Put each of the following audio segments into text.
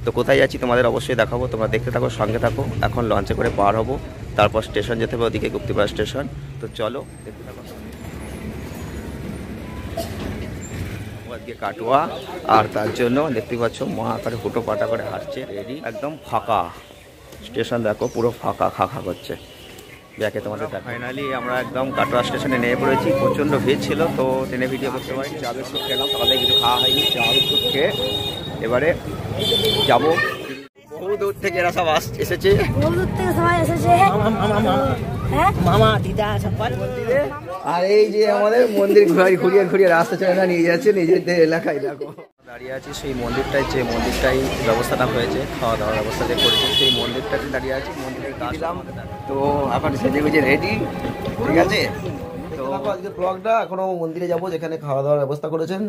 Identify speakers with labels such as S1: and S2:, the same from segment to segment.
S1: তো কোথায় যাচ্ছি তোমাদের অবশ্যই দেখাবো, তোমরা দেখতে থাকো, সঙ্গে থাকো। এখন লঞ্চে করে পার হবো, তারপর স্টেশন যেতে হবে, ওদিকে গুপ্তিপাড়া স্টেশন। তো চলো দেখতে থাকো। আজকে কাটোয়া, আর তার জন্য দেখতে পাচ্ছ মা আকারে ফুটো পাটা করে হাঁটছে, রেডি, একদম ফাঁকা স্টেশন। দেখো পুরো ফাঁকা, খা করছে। যাকে তোমাদের ফাইনালি আমরা একদম কাটোয়া স্টেশনে নেমে পড়েছি। প্রচণ্ড ভিড় ছিল, তো ট্রেনে ভিডিও করতে পারিনি। চা বিস্কুট খেলাম, সকালে কিছু খাওয়া হয়নি। চা বিস্কুট খেয়ে এবারে যাবো। বহু দূর থেকে এরা সব এসেছে,
S2: বহু দূর থেকে সবাই এসেছে। মামা দিদা সবাই মন্দিরে।
S1: আর এই যে আমাদের মন্দির ঘুরিয়ে ঘুরিয়ে রাস্তা চালানা নিয়ে যাচ্ছে নিজেদের এলাকায়। দেখো দাঁড়িয়ে আছি সেই মন্দিরটাই, যে মন্দিরটাই ব্যবস্থাটা হয়েছে, খাওয়া দাওয়ার ব্যবস্থা যে করেছে, সেই মন্দিরটাতে দাঁড়িয়ে আছি। মন্দিরে দিলাম, তো এখন সেজে গুজে রেডি, ঠিক আছে। তো আজকে ব্লগটা এখনো মন্দিরে যাবো, যেখানে খাওয়া দাওয়ার ব্যবস্থা করেছেন।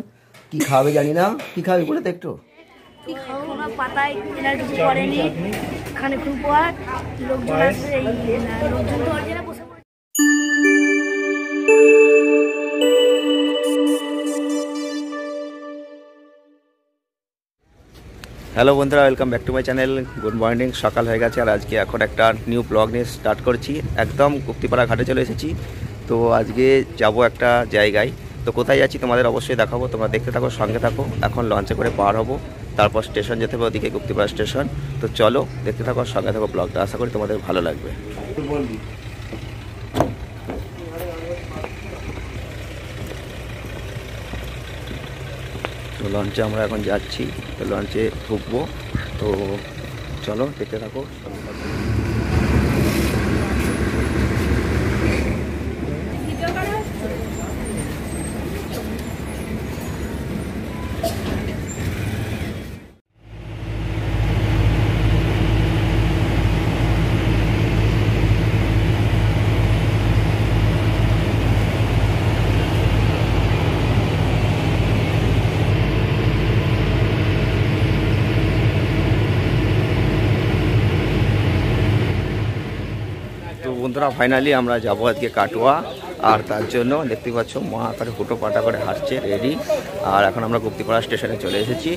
S1: কি খাবে জানি না, কি খাবে বলে তো একটু
S2: কি খাবো না, পাতায় এনার কিছু করেনি। খানিকক্ষণ পর লোকজন আসবে, এই লোকজন তো অর্জেনা বসে পড়ে।
S1: হ্যালো বন্ধুরা, welcome back to my channel. Good morning, সকাল হয়ে গেছে, আর আজকে এখন একটা নিউ ব্লগ নিয়ে স্টার্ট করছি। একদম গুপ্তিপাড়া ঘাটে চলে এসেছি। তো আজকে যাব একটা জায়গায়, তো কোথায় যাচ্ছি তোমাদের অবশ্যই দেখাবো, তোমরা দেখতে থাকো, সঙ্গে থাকো। এখন লঞ্চে করে পার হবো, তারপর স্টেশন যেতে হবে, ওদিকে গুপ্তিপাড়া স্টেশন। তো চলো দেখতে থাকো, সঙ্গে থাকো ব্লগটা, আশা করি তোমাদের ভালো লাগবে। তো লঞ্চে আমরা এখন যাচ্ছি, তো লঞ্চে ঢুকবো। তো চলো দেখতে থাকো, সঙ্গে থাকো। তো বন্ধুরা ফাইনালি আমরা যাবো আজকে কাটোয়া, আর তার জন্য দেখতে পাচ্ছ মা আকারে ফুটো পাটা করে হাঁটছে, রেডি। আর এখন আমরা গুপ্তিপাড়া স্টেশনে চলে এসেছি,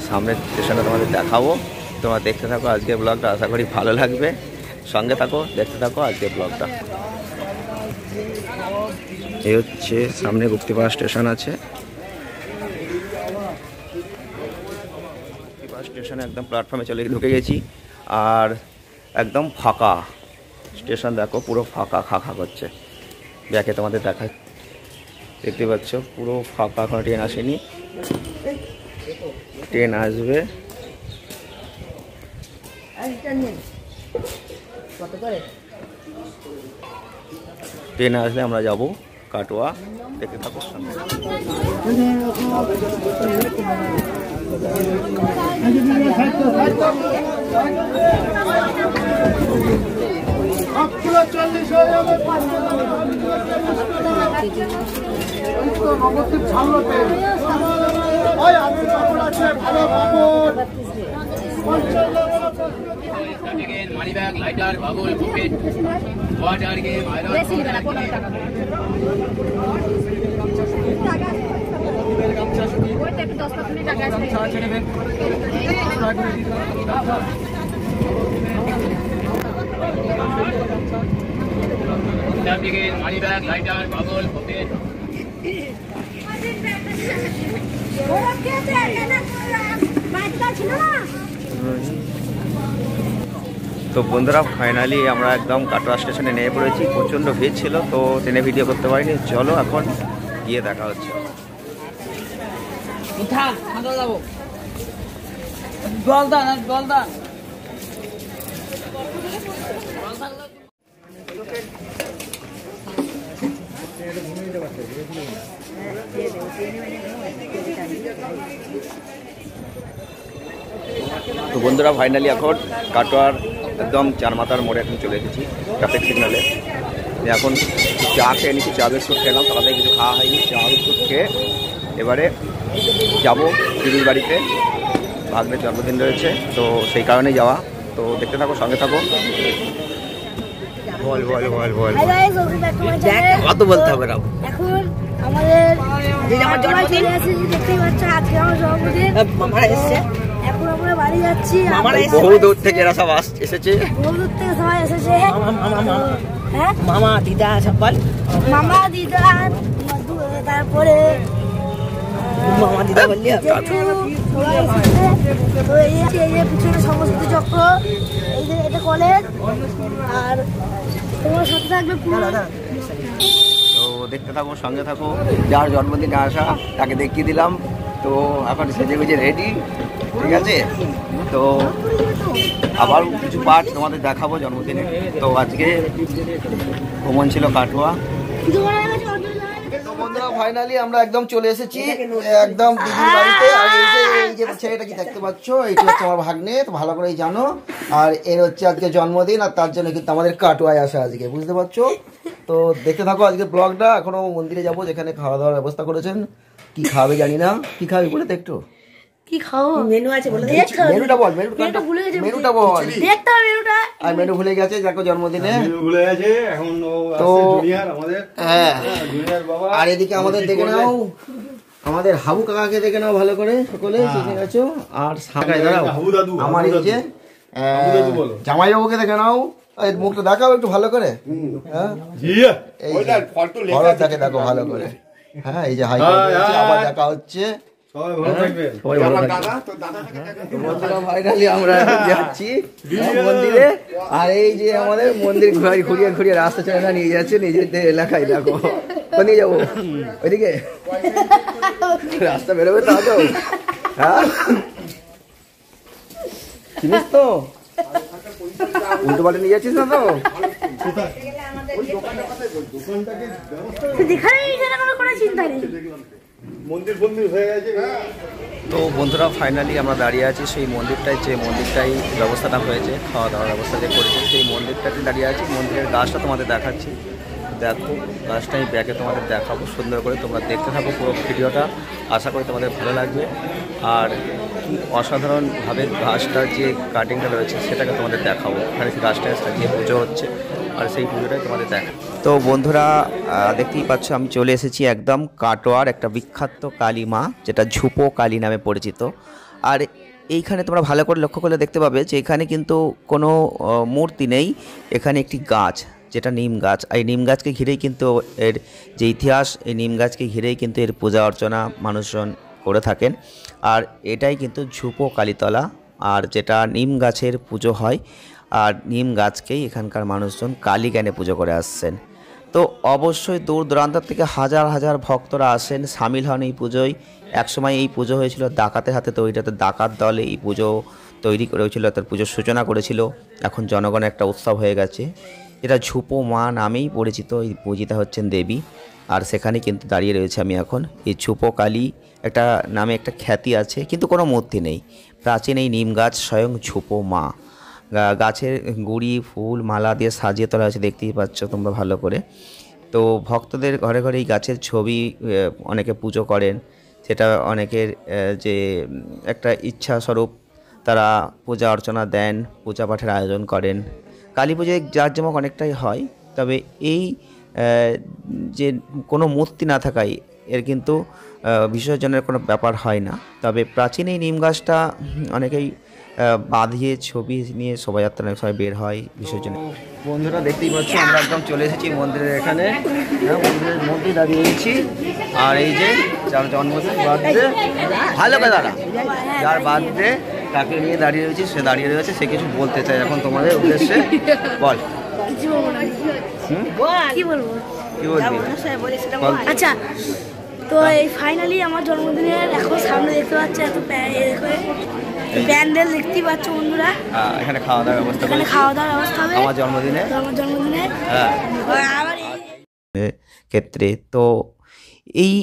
S1: সামনের স্টেশনে তোমাদের দেখাবো। তোমরা দেখতে থাকো আজকের ব্লগটা, আশা করি ভালো লাগবে। সঙ্গে থাকো, দেখতে থাকো আজকের ব্লগটা। এই হচ্ছে সামনে গুপ্তিপাড়া স্টেশন আছে। গুপ্তিপাড়া স্টেশনে একদম প্ল্যাটফর্মে চলে ঢুকে গেছি, আর একদম ফাঁকা স্টেশন। দেখো পুরো ফাঁকা, খা করছে। ব্যাকে তোমাদের দেখা দেখতে পাচ্ছ পুরো ফাঁকা, এখনো ট্রেন আসেনি, ট্রেন আসবে। ট্রেন আসলে আমরা যাব কাটোয়া, দেখতে থাকো।
S3: Money bag, lighter, Babul, buffet, water game, iron, money bag, lighter, Babul, buffet.
S1: তো বন্ধুরা ফাইনালি আমরা একদম কাটোয়া স্টেশনে নেমে পড়েছি। প্রচণ্ড ভিড় ছিল, তো ট্রেনে ভিডিও করতে পারিনি। চলো এখন গিয়ে দেখা হচ্ছে। তো বন্ধুরা ফাইনালি এখন কাটোয়ার একদম চারমাথার মোড়ে এখন চলে এসেছি, ট্রাফিক সিগনালে। এখন চা খেয়ে নিচ্ছি, চা বিস্কুট খেলাম, সকালে কিছু খাওয়া হয়নি। চা বিস্কুট খেয়ে এবারে যাবো দিদির বাড়িতে, ভাগ্নের জন্মদিন রয়েছে, তো সেই কারণেই যাওয়া। তো দেখতে থাকো, সঙ্গে থাকো। বল বল বল বল কত বলতে হবে না।
S2: এখন আমাদের দেখতেই পাচ্ছ, আজকে আমার জন্মদিন। এখন আমরা বাড়ি যাচ্ছি।
S1: বহু দূর থেকে এরা সব এসেছে,
S2: বহু দূর থেকে সবাই এসেছে। হ্যাঁ
S4: মামা দিদা সব বল,
S2: মামা দিদা, তারপরে
S4: মামা দিদা বললি
S2: জেঠু, সবাই এসেছে। তো এই যে পিছনে সরস্বতী চক্র, এই যে এটা কলেজ, আর তোমার সাথে থাকবে পুরো।
S1: তো দেখতে থাকো, সঙ্গে থাকো। যার জন্মদিনে আসা তাকে দেখিয়ে দিলাম। তো এখন সেজে গুজে রেডি, ঠিক আছে। তো আবার কিছু পার্ট তোমাদের দেখাবো জন্মদিনে। তো আজকে ভ্রমণ ছিল কাটোয়া। তো বন্ধুরা ফাইনালি আমরা একদম চলে এসেছি একদম দিদির বাড়িতে। আর এই যে ছেলেটা কি দেখতে পাচ্ছ, এইটা হচ্ছে আমার ভাগ্নে, তো ভালো করেই জানো। আর এর হচ্ছে আজকে জন্মদিন, আর তার জন্য কিন্তু আমাদের কাটোয়ায় আসা আজকে, বুঝতে পারছো। তো দেখতে থাকো আজকে ব্লগটা। এখনো মন্দিরে যাবো, যেখানে খাওয়া দাওয়ার ব্যবস্থা করেছেন। কি খাবে জানি না, কি খাবি বলে তো একটু
S2: কি খাও,
S4: মেনু আছে বলে
S1: মেনুটা বল, মেনুটা বল।
S2: দেখতে হবে মেনুটা।
S1: আর মেনু ভুলে গেছে, দেখো জন্মদিনে
S5: ভুলে গেছে এখন।
S1: তো
S5: জুনিয়র আমাদের,
S1: হ্যাঁ,
S5: জুনিয়র বাবা।
S1: আর এদিকে আমাদের দেখে নাও, আমাদের হাবু কাকাকে দেখে নাও ভালো করে সকলে, ঠিক আছে। আর সামনে দাঁড়াও
S5: হাবু দাদু,
S1: আমার এই যে
S5: দাদু বলো।
S1: জামাইবাবুকে দেখে নাও, এই মুখটা দেখাও একটু ভালো করে। হ্যাঁ,
S5: জিয়া
S1: এই যে ভরতদাকে দেখো ভালো করে। হ্যাঁ, এই যে হাই আবার দেখা হচ্ছে।
S5: সবাই ভালো থাকবেন।
S1: সবাই ভালো থাকবে। বন্ধুরা ফাইনালি আমরা যাচ্ছি মন্দিরে। আর এই যে আমাদের মন্দির ঘুরিয়ে ঘুরিয়ে রাস্তা চালানা নিয়ে যাচ্ছে নিজেদের এলাকায়। দেখো কোন দিকে যাবো, ওইদিকে রাস্তা বেরোবে তা তো। হ্যাঁ, চিনিস তো, উল্টো পাল্টে নিয়ে যাচ্ছিস না তো।
S5: মন্দির ফন্দির হয়ে গেছে।
S1: তো বন্ধুরা ফাইনালি আমরা দাঁড়িয়ে আছি সেই মন্দিরটায়, যে মন্দিরটাই ব্যবস্থাটা হয়েছে, খাওয়া দাওয়ার ব্যবস্থা যে করেছে সেই মন্দিরটাতে দাঁড়িয়ে আছি। মন্দিরের গাছটা তোমাদের দেখাচ্ছি, দেখো গাছটা আমি ব্যাগে তোমাদের দেখাবো সুন্দর করে। তোমরা দেখতে থাকো পুরো ভিডিওটা, আশা করি তোমাদের ভালো লাগবে। আর কি অসাধারণভাবে গাছটার যে কাটিংটা রয়েছে সেটাকে তোমাদের দেখাবো। ওখানে গাছটায় সাজিয়ে পুজো হচ্ছে, আর সেই পুজোটাই তোমাদের দেখা। তো বন্ধুরা দেখতেই পাচ্ছ আমি চলে এসেছি একদম কাটোয়ার একটা বিখ্যাত কালী মা, যেটা ঝুপো কালী নামে পরিচিত। আর এইখানে তোমরা ভালো করে লক্ষ্য করলে দেখতে পাবে যে এখানে কিন্তু কোনো মূর্তি নেই, এখানে একটি গাছ, যেটা নিম গাছ। এই নিম গাছকে ঘিরেই কিন্তু এর যে ইতিহাস, এই নিম গাছকে ঘিরেই কিন্তু এর পূজা অর্চনা মানুষজন করে থাকেন। আর এটাই কিন্তু ঝুপো কালীতলা, আর যেটা নিম গাছের পুজো হয়। আর নিম গাছকেই এখানকার মানুষজন কালী জ্ঞানে পুজো করে আসছেন। তো অবশ্যই দূর দূরান্ত থেকে হাজার হাজার ভক্তরা আসেন, সামিল হন এই পুজোয়। একসময় এই পুজো হয়েছিল ডাকাতের হাতে তৈরিতে, ডাকাত দল এই পুজো তৈরি করেছিল, তার পুজোর সূচনা করেছিল। এখন জনগণের একটা উৎসব হয়ে গেছে। এটা ঝুপো মা নামেই পরিচিত, এই পূজিতা হচ্ছেন দেবী। আর সেখানে কিন্তু দাঁড়িয়ে রয়েছে আমি এখন। এই ঝুপো কালী একটা নামে একটা খ্যাতি আছে, কিন্তু কোনো মূর্তি নেই। প্রাচীন এই নিম গাছ স্বয়ং ঝুপো মা, গাছের গুড়ি ফুল মালা দিয়ে সাজিয়ে তোলা হয়েছে, দেখতেই পাচ্ছ তোমরা ভালো করে। তো ভক্তদের ঘরে ঘরে এই গাছের ছবি অনেকে পুজো করেন, সেটা অনেকের যে একটা ইচ্ছা স্বরূপ তারা পূজা অর্চনা দেন, পূজা পাঠের আয়োজন করেন। কালী পুজোয় জাঁকজমক অনেকটাই হয়, তবে এই যে কোনো মূর্তি না থাকায় এর কিন্তু বিসর্জনের কোনো ব্যাপার হয় না। তবে প্রাচীন এই নিম গাছটা অনেকেই বাঁধিয়ে ছবি নিয়ে শোভাযাত্রা সবাই বের হয় বিসর্জনে। বন্ধুরা দেখতেই পাচ্ছ আমরা একদম চলে এসেছি মন্দিরের এখানে, মন্দিরের মধ্যে দাঁড়িয়ে রয়েছি। আর এই যে যার জন্মদিন বার্থডে, ভালো করে দাঁড়া, যার বার্থডে তাকে নিয়ে দাঁড়িয়ে রয়েছি, সে দাঁড়িয়ে রয়েছে, সে কিছু বলতে চায় এখন তোমাদের উদ্দেশ্যে। বল,
S2: কি বলবো,
S1: কি বলবি?
S2: আচ্ছা, তো এই ফাইনালি আমার জন্মদিনের এখন সামনে দেখতে পাচ্ছ এত প্যান্ডেল দেখতেই পাচ্ছ বন্ধুরা।
S1: এখানে খাওয়া দাওয়ার ব্যবস্থা,
S2: এখানে খাওয়া দাওয়ার ব্যবস্থা হবে
S1: আমার জন্মদিনে, হ্যাঁ
S2: আবার
S1: ক্ষেত্রে। তো এই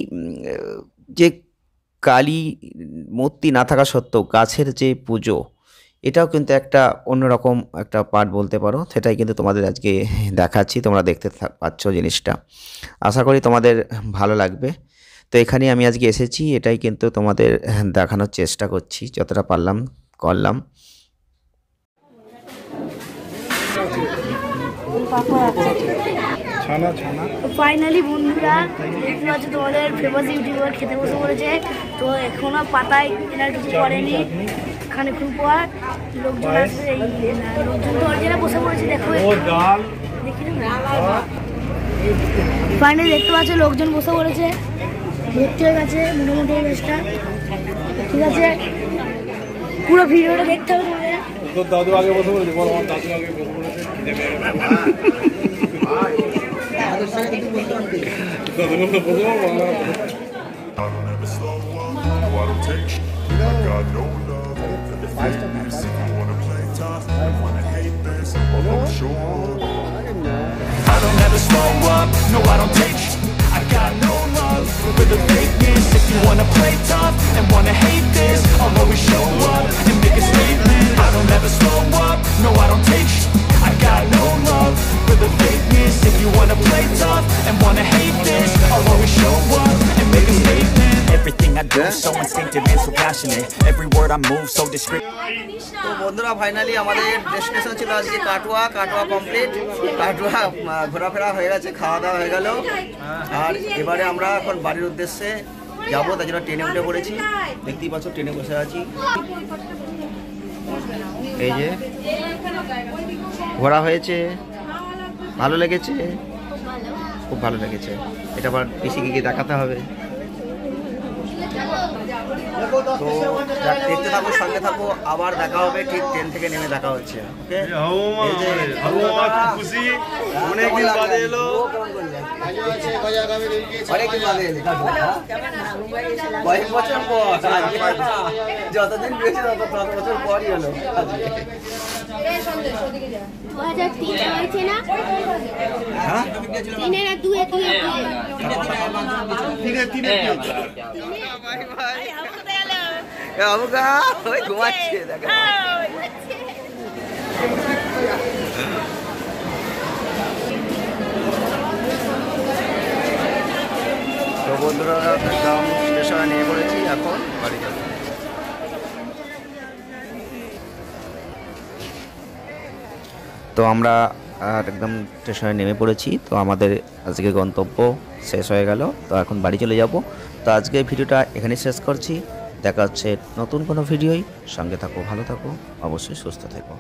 S1: যে কালী মূর্তি না থাকা সত্ত্বেও গাছের যে পুজো, এটাও কিন্তু একটা অন্যরকম একটা পার্ট বলতে পারো। সেটাই কিন্তু তোমাদের আজকে দেখাচ্ছি, তোমরা দেখতে পাচ্ছ জিনিসটা। আশা করি তোমাদের ভালো লাগবে। তো এখানে আমি আজকে এসেছি, এটাই কিন্তু তোমাদের দেখানোর চেষ্টা করছি, যতটা পারলাম করলাম।
S2: ফাইনালি বন্ধুরা দেখতে পাচ্ছ তোমাদের ফেমাস ইউটিউবার খেতে বসে পড়েছে। তো এখনো পাতায় এনার কিছু করেনি, খানিক্ষণ পর লোকজন আসবে, লোকজন দরজায় বসে পড়েছে। দেখো ফাইনালি দেখতে পাচ্ছ লোকজন বসে পড়েছে, ভর্তি হয়ে গেছে মোটামুটি বেশটা। ঠিক আছে, পুরো ভিডিওটা দেখতে হবে তোমাদের।
S5: তোর দাদু আগে বসে পড়েছে, বল আমার দাদু আগে বসে পড়েছে, খিদে পেয়ে গেছে।
S6: I'll never slow up, no, I don't take sh- I got no love for the fakeness. If you wanna play tough, you wanna hate this, I'll always show up. I don't ever slow up, no, I don't take sh- I got no love for the fakeness. If you wanna play tough and wanna hate this, I'll always show up and make a statement. I don't ever slow up, no, I don't take sh- I got no love for the fakeness. If you wanna play tough and wanna hate this, I'll always show up and make a statement.
S7: Everything I do so instinctive and so passionate. Every word I move so descriptive.
S1: তো বন্ধুরা finally আমাদের destination ছিল আজকে Katwa. Katwa complete, Katwa ঘোরাফেরা হয়ে গেছে, খাওয়া দাওয়া হয়ে গেল। আর এবারে আমরা এখন বাড়ির উদ্দেশ্যে যাবো, তার জন্য ট্রেনে উঠে পড়েছি। দেখতেই পাচ্ছ ট্রেনে বসে আছি। এই যে ঘোরা হয়েছে, ভালো লেগেছে, খুব ভালো লেগেছে। এটা আবার পিসিকে গিয়ে দেখাতে হবে। তো দেখতে থাকো, সঙ্গে থাকো, আবার দেখা হবে ঠিক ট্রেন থেকে নেমে দেখা হচ্ছে। ওকে,
S5: খুশি অনেকদিন বাদে এলো।
S1: অনেকদিন বাদে এলে, কয়েক বছর পর, যতদিন পেয়েছে তত বছর পরই হলো।
S2: 2003 হয়েছে না?
S1: হ্যাঁ,
S2: 3 আর 2 এ 2
S1: আবুকা ওই ঘুমাচ্ছে, দেখো। তো বন্ধুরা একদম স্টেশনে নিয়ে পড়েছি, এখন বাড়ি যাব। তো আমরা একদম স্টেশনে নেমে পড়েছি। তো আমাদের আজকে গন্তব্য শেষ হয়ে গেল, তো এখন বাড়ি চলে যাব। তো আজকে ভিডিওটা এখানেই শেষ করছি। দেখা হচ্ছে নতুন কোনো ভিডিওই। সঙ্গে থাকো, ভালো থাকো, অবশ্যই সুস্থ থেকো।